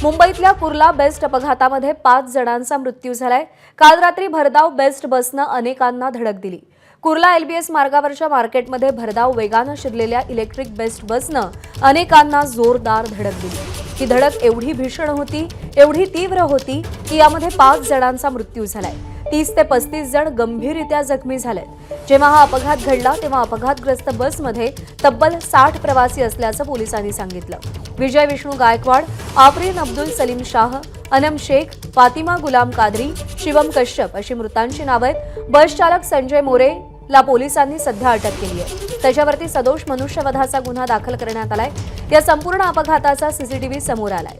मुंबईतल्या कुर्ला बेस्ट अपघातामध्ये 5 जणांचा मृत्यू झालाय। काल रात्री भरधाव बेस्ट बसनं अनेकांना धडक दिली। कुर्ला एलबीएस मार्गावरच्या मार्केटमध्ये भरधाव वेगानं शिरलेल्या इलेक्ट्रिक बेस्ट बसनं अनेकांना जोरदार धडक दिली। ही धडक एवढी भीषण होती, एवढी तीव्र होती की यामध्ये 5 जणांचा मृत्यू झालाय। 30 ते 35 जण गंभीररीत्या जखमी झालेत। जेव्हा हा अपघात घडला तेव्हा अपघातग्रस्त बसमध्ये तब्बल 60 प्रवासी असल्याचं पोलिसांनी सांगितलं। विजय विष्णू गायकवाड, आफरीन अब्दुल सलीम शाह, अनम शेख, फातिमा गुलाम कादरी, शिवम कश्यप अशी मृतांची नावं आहेत। बस चालक संजय मोरे ला पोलिसांनी सध्या अटक केली आहे। त्याच्यावरती सदोष मनुष्यवधाचा गुन्हा दाखल करण्यात आलाय। या संपूर्ण अपघाताचा सीसीटीव्ही समोर आलाय।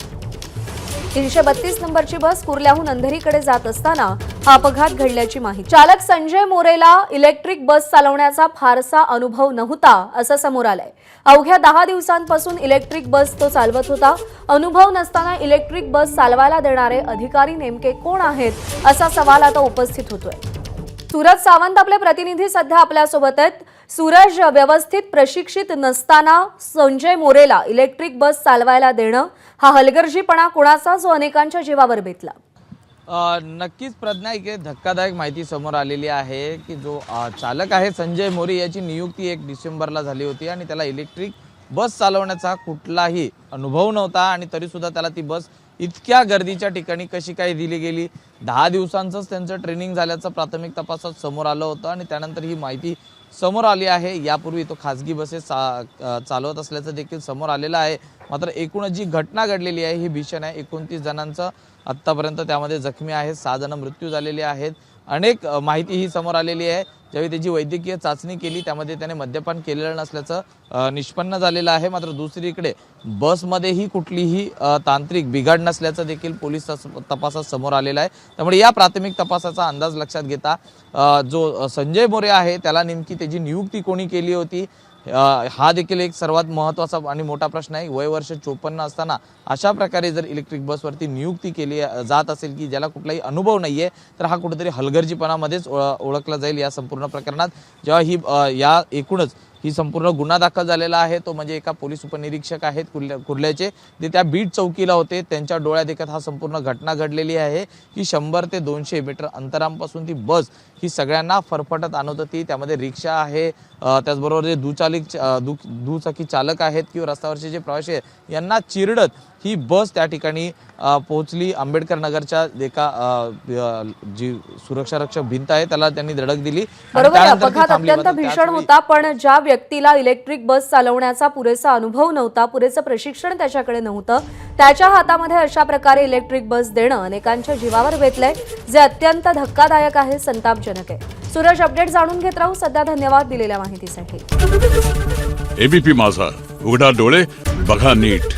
332 नंबरची बस कुर्ल्याहून अंधेरीकडे जात असताना हा अपघात घडल्याची माहिती। चालक संजय मोरेला इलेक्ट्रिक बस चालवण्याचा फारसा अनुभव नव्हता असं समोर आलंय। अवघ्या 10 दिवसांपासून इलेक्ट्रिक बस तो चालवत होता। अनुभव नसताना इलेक्ट्रिक बस चालवायला देणारे अधिकारी नेमके कोण आहेत असा सवाल आता उपस्थित होतोय। सूरज सावंत आपले प्रतिनिधी सध्या आपल्यासोबत आहेत। सूरज, व्यवस्थित प्रशिक्षित नसताना संजय मोरेला इलेक्ट्रिक बस चालवायला देणं हा हलगर्जीपणा कोणाचा जो अनेकांच्या जीवावर बेतला? नक्कीच प्रज्ञा, इथे धक्कादायक माहिती समोर आलेली आहे की जो चालक आहे संजय मोरे याची नियुक्ती 1 डिसेंबरला झाली होती आणि त्याला इलेक्ट्रिक बस चालवण्याचा कुठलाही अनुभव नव्हता आणि तरीसुद्धा त्याला ती बस इतक्या गर्दीच्या ठिकाणी कशी काय दिली गेली। 10 दिवसांचंच त्यांचं ट्रेनिंग झाल्याचं प्राथमिक तपासात समोर आलं होतं आणि त्यानंतर ही माहिती समोर आली आहे। यापूर्वी तो खासगी बसेस चालवत असल्याचं देखील समोर आलेलं आहे। मात्र एकूणच जी घटना घडलेली आहे ही भीषण आहे। 29 जणांचं आत्तापर्यंत त्यामध्ये जखमी आहेत, 6 जण मृत्यू झालेले आहेत। अनेक माहिती ही समोर आलेली आहे। ज्यावेळी त्याची वैद्यकीय चाचणी केली त्यामध्ये त्याने मद्यपान केलेलं नसल्याचं निष्पन्न झालेलं आहे। मात्र दुसरीकडे बसमध्येही कुठलीही तांत्रिक बिघाड नसल्याचं देखील पोलीस तपासात समोर आलेलं आहे। त्यामुळे या प्राथमिक तपासाचा अंदाज लक्षात घेता जो संजय मोरे आहे त्याला नेमकी त्याची नियुक्ती कोणी केली होती हा देखील एक सर्वात महत्त्वाचा आणि मोठा प्रश्न आहे। वय वर्ष 54 असताना अशा प्रकारे जर इलेक्ट्रिक बसवरती नियुक्ती केली जात असेल की ज्याला कुठलाही अनुभव नाहीये तर हा कुठेतरी हलगर्जीपणामध्येच ओळखला जाईल। या संपूर्ण प्रकरणात जेव्हा एकूणच ही संपूर्ण गुन्हा दाखल झालेला आहे तो म्हणजे एका पोलीस उपनिरीक्षक आहेत कुर्ल्याचे, ते त्या बीट चौकीला होते। त्यांच्या डोळ्यात देखत हा संपूर्ण घटना घडलेली आहे की 100 ते 200 मीटर अंतरापासून ती बस ही सगळ्यांना फरफटत आणत होती। त्यामध्ये रिक्षा आहे, त्याचबरोबर जे दुचाकी चालक आहेत किंवा रस्त्यावरचे जे प्रवासी आहेत यांना चिरडत ही बस त्या ठिकाणी पोहोचली। आंबेडकर नगरच्या एका जी सुरक्षा रक्षक भिंत आहे त्याला त्यांनी धडक दिली। बरोबर, अपघात अत्यंत भीषण होता, पण ज्या व्यक्तीला इलेक्ट्रिक बस चालवण्याचा पुरेसा अनुभव नव्हता, पुरेसं प्रशिक्षण त्याच्याकडे नव्हतं, त्याच्या हातामध्ये अशा प्रकारे इलेक्ट्रिक बस देणं अनेकांच्या जीवावर बेतलंय, जे अत्यंत धक्कादायक आहे, संतापजनक आहे। सूरज, अपडेट जाणून घेत राहू। सध्या धन्यवाद दिलेल्या माहितीसाठी। एबीपी माझा, उघडा डोळे बघा नीट।